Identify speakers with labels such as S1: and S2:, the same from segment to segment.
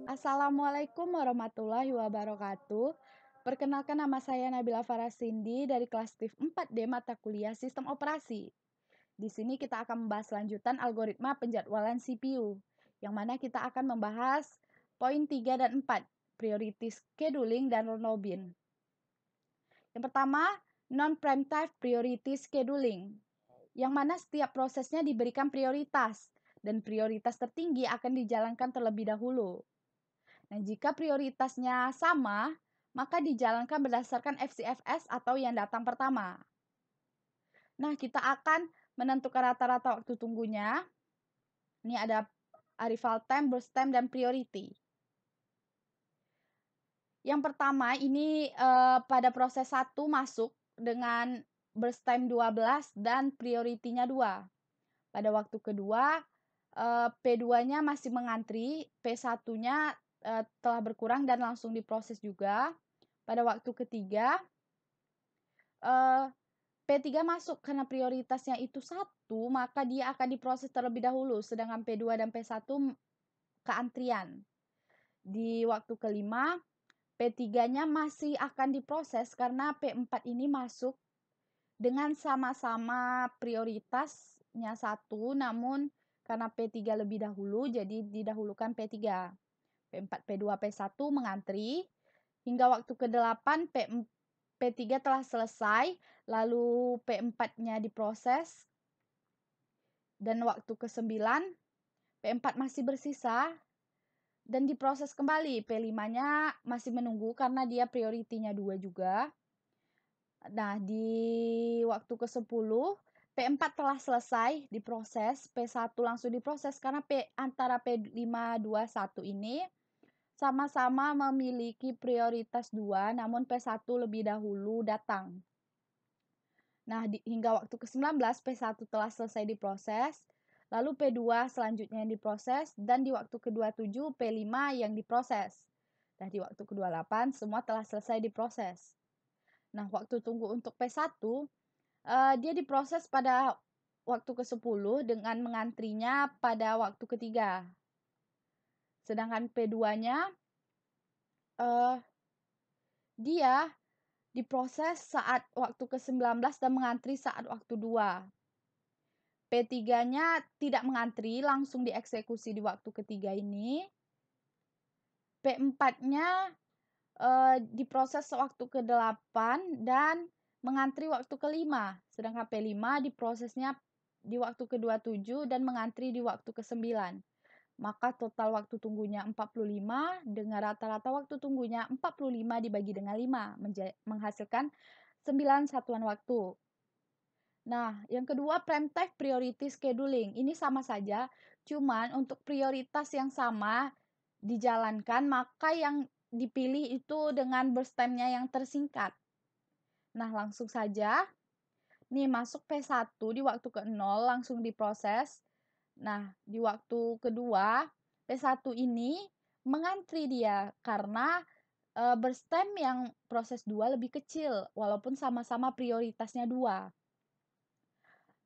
S1: Assalamualaikum warahmatullahi wabarakatuh. Perkenalkan, nama saya Nabila Farasindi dari kelas TIF 4D mata kuliah Sistem Operasi. Di sini kita akan membahas lanjutan algoritma penjadwalan CPU, yang mana kita akan membahas poin 3 dan 4, priority scheduling dan Robin. Yang pertama, non-preemptive priority scheduling, yang mana setiap prosesnya diberikan prioritas, dan prioritas tertinggi akan dijalankan terlebih dahulu. Nah, jika prioritasnya sama, maka dijalankan berdasarkan FCFS atau yang datang pertama. Nah, kita akan menentukan rata-rata waktu tunggunya. Ini ada arrival time, burst time, dan priority. Yang pertama, ini pada proses 1 masuk dengan burst time 12 dan priority-nya 2. Pada waktu kedua, P2-nya masih mengantri, P1-nya telah berkurang dan langsung diproses juga. Pada waktu ketiga, P3 masuk karena prioritasnya itu 1, maka dia akan diproses terlebih dahulu, sedangkan P2 dan P1 keantrian. Di waktu kelima, P3-nya masih akan diproses karena P4 ini masuk dengan sama-sama prioritasnya 1, namun karena P3 lebih dahulu, jadi didahulukan P3. P4, P2, P1 mengantri. Hingga waktu ke-8, P3 telah selesai, lalu P4-nya diproses. Dan waktu ke-9, P4 masih bersisa dan diproses kembali. P5-nya masih menunggu karena dia prioritinya 2 juga. Nah, di waktu ke-10, P4 telah selesai diproses, P1 langsung diproses karena antara P5, 2, 1 ini sama-sama memiliki prioritas 2, namun P1 lebih dahulu datang. Nah, hingga waktu ke-19, P1 telah selesai diproses, lalu P2 selanjutnya yang diproses, dan di waktu ke-27, P5 yang diproses. Nah, di waktu ke-28, semua telah selesai diproses. Nah, waktu tunggu untuk P1, dia diproses pada waktu ke-10 dengan mengantrinya pada waktu ketiga. Sedangkan P2-nya dia diproses saat waktu ke-19 dan mengantri saat waktu 2. P3-nya tidak mengantri, langsung dieksekusi di waktu ketiga ini. P4-nya diproses waktu ke-8 dan mengantri waktu ke-5. Sedangkan P5 diprosesnya di waktu ke-27 dan mengantri di waktu ke-9. Maka total waktu tunggunya 45 dengan rata-rata waktu tunggunya 45 dibagi dengan 5 menghasilkan 9 satuan waktu. Nah, yang kedua preemptive priority scheduling. Ini sama saja, cuman untuk prioritas yang sama dijalankan, maka yang dipilih itu dengan burst time-nya yang tersingkat. Nah, langsung saja. Nih, masuk P1 di waktu ke-0 langsung diproses. Nah, di waktu kedua, P1 ini mengantri dia karena burst time yang proses 2 lebih kecil, walaupun sama-sama prioritasnya 2.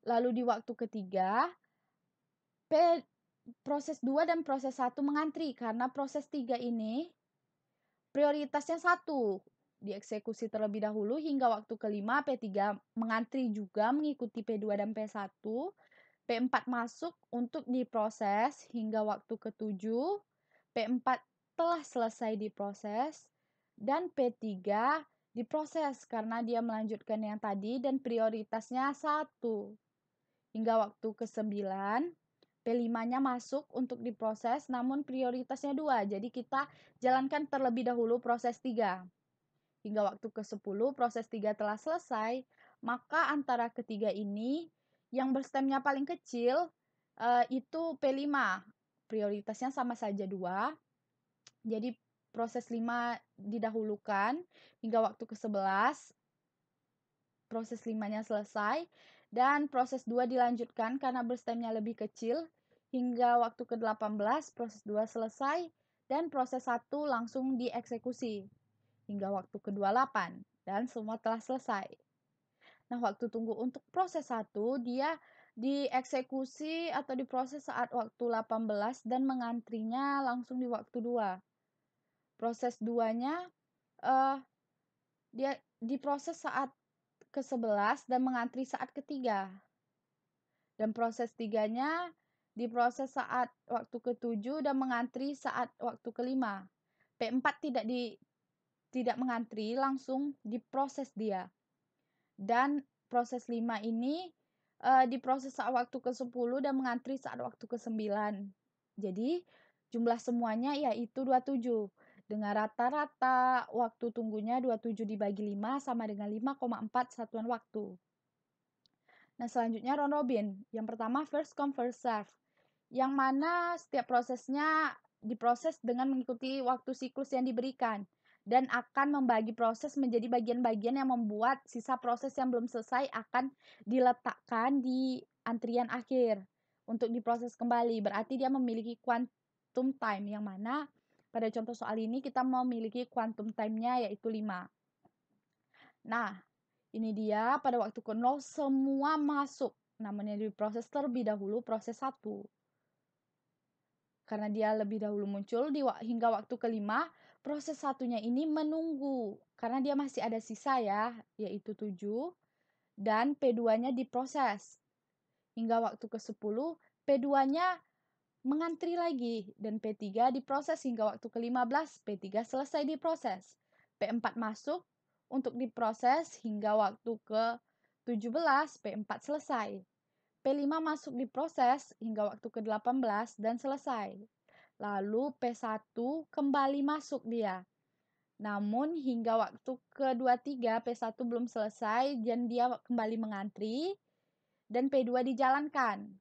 S1: Lalu di waktu ketiga, proses 2 dan proses 1 mengantri karena proses 3 ini prioritasnya 1. Dieksekusi terlebih dahulu hingga waktu kelima, P3 mengantri juga mengikuti P2 dan P1. P4 masuk untuk diproses hingga waktu ke-7. P4 telah selesai diproses dan P3 diproses karena dia melanjutkan yang tadi dan prioritasnya 1. Hingga waktu ke-9, P5-nya masuk untuk diproses namun prioritasnya 2. Jadi kita jalankan terlebih dahulu proses 3. Hingga waktu ke-10, proses 3 telah selesai, maka antara ketiga ini yang berstemnya paling kecil itu P5. Prioritasnya sama saja 2. Jadi proses 5 didahulukan hingga waktu ke-11. Proses 5-nya selesai dan proses 2 dilanjutkan karena berstemnya lebih kecil hingga waktu ke-18 proses 2 selesai dan proses 1 langsung dieksekusi hingga waktu ke-28 dan semua telah selesai. Nah, waktu tunggu untuk proses 1 dia dieksekusi atau diproses saat waktu 18 dan mengantrinya langsung di waktu 2. Proses 2-nya dia diproses saat ke-11 dan mengantri saat ke-3. Dan proses 3-nya diproses saat waktu ke-7 dan mengantri saat waktu ke-5. P4 tidak mengantri, langsung diproses dia. Dan proses 5 ini diproses saat waktu ke-10 dan mengantri saat waktu ke-9. Jadi jumlah semuanya yaitu 27. Dengan rata-rata waktu tunggunya 27 dibagi 5 sama dengan 5,4 satuan waktu. Nah, selanjutnya round robin. Yang pertama first come first serve. Yang mana setiap prosesnya diproses dengan mengikuti waktu siklus yang diberikan dan akan membagi proses menjadi bagian-bagian yang membuat sisa proses yang belum selesai akan diletakkan di antrian akhir untuk diproses kembali. Berarti dia memiliki quantum time yang mana pada contoh soal ini kita memiliki quantum time-nya yaitu 5. Nah, ini dia pada waktu ke-0 semua masuk. Namanya diproses terlebih dahulu proses 1. Karena dia lebih dahulu muncul hingga waktu ke-5, proses satunya ini menunggu. Karena dia masih ada sisa ya, yaitu 7. Dan P2-nya diproses. Hingga waktu ke-10, P2-nya mengantri lagi. Dan P3 diproses hingga waktu ke-15, P3 selesai diproses. P4 masuk untuk diproses hingga waktu ke-17, P4 selesai. P5 masuk diproses hingga waktu ke-18 dan selesai. Lalu P1 kembali masuk dia. Namun hingga waktu ke-23 P1 belum selesai dan dia kembali mengantri dan P2 dijalankan.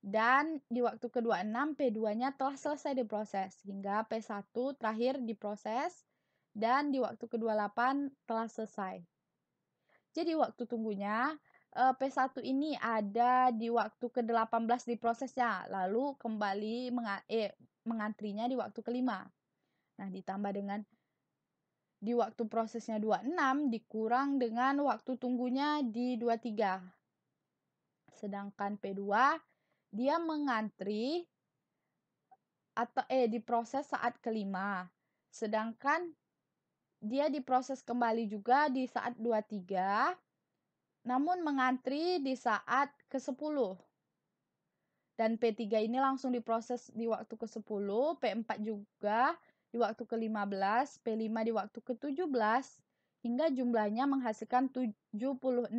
S1: Dan di waktu ke-26 P2-nya telah selesai diproses hingga P1 terakhir diproses dan di waktu ke-28 telah selesai. Jadi waktu tunggunya P1 ini ada di waktu ke-18 diprosesnya, lalu kembali mengantrinya di waktu ke-5. Nah, ditambah dengan di waktu prosesnya 26 dikurang dengan waktu tunggunya di 23. Sedangkan P2 dia mengantri atau diproses saat ke-5. Sedangkan dia diproses kembali juga di saat 23, namun mengantri di saat ke-10. Dan P3 ini langsung diproses di waktu ke-10, P4 juga di waktu ke-15, P5 di waktu ke-17, hingga jumlahnya menghasilkan 76.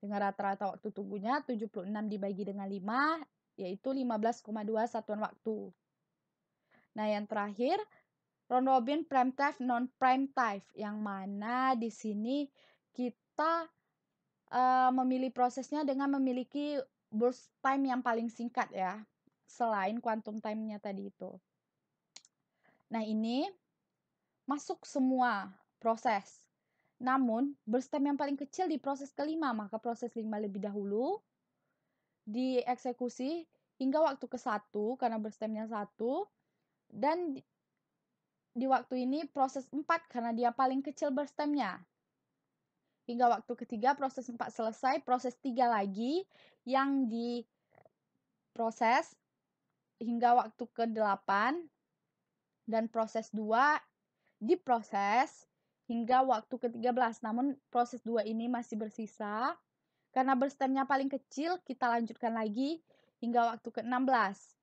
S1: Dengan rata-rata waktu tunggunya 76 dibagi dengan 5, yaitu 15,2 satuan waktu. Nah, yang terakhir, round robin prime time, non-prime time, yang mana di sini kita memilih prosesnya dengan memiliki burst time yang paling singkat ya, selain quantum time-nya tadi itu. Nah, ini masuk semua proses. Namun, burst time yang paling kecil di proses ke-5, maka proses 5 lebih dahulu dieksekusi hingga waktu ke-1 karena burst time-nya 1, dan di waktu ini proses 4 karena dia paling kecil burst time-nya. Hingga waktu ketiga proses 4 selesai, proses 3 lagi yang diproses hingga waktu ke-8 dan proses 2 diproses hingga waktu ke-13. Namun proses 2 ini masih bersisa. Karena burst time-nya paling kecil, kita lanjutkan lagi hingga waktu ke-16.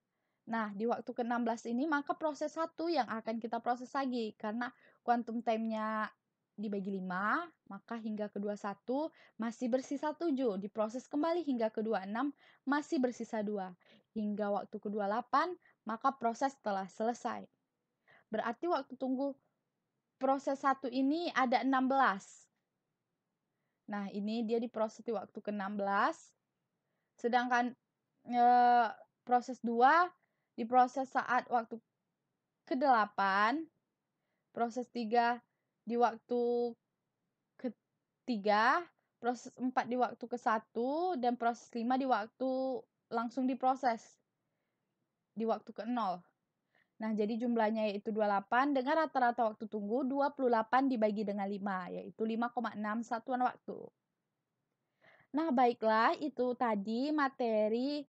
S1: Nah, di waktu ke-16 ini maka proses 1 yang akan kita proses lagi. Karena quantum time-nya dibagi 5, maka hingga ke-21 masih bersisa 7. Diproses kembali hingga ke-26 masih bersisa 2. Hingga waktu ke-28 maka proses telah selesai. Berarti waktu tunggu proses 1 ini ada 16. Nah, ini dia diproses di waktu ke-16. Sedangkan proses 2 diproses saat waktu ke-8. Proses 3 di waktu ke-3. Proses 4 di waktu ke-1. Dan proses 5 di waktu langsung diproses di waktu ke-0. Nah, jadi jumlahnya yaitu 28 dengan rata-rata waktu tunggu 28 dibagi dengan 5, yaitu 5,6 satuan waktu. Nah, baiklah itu tadi materi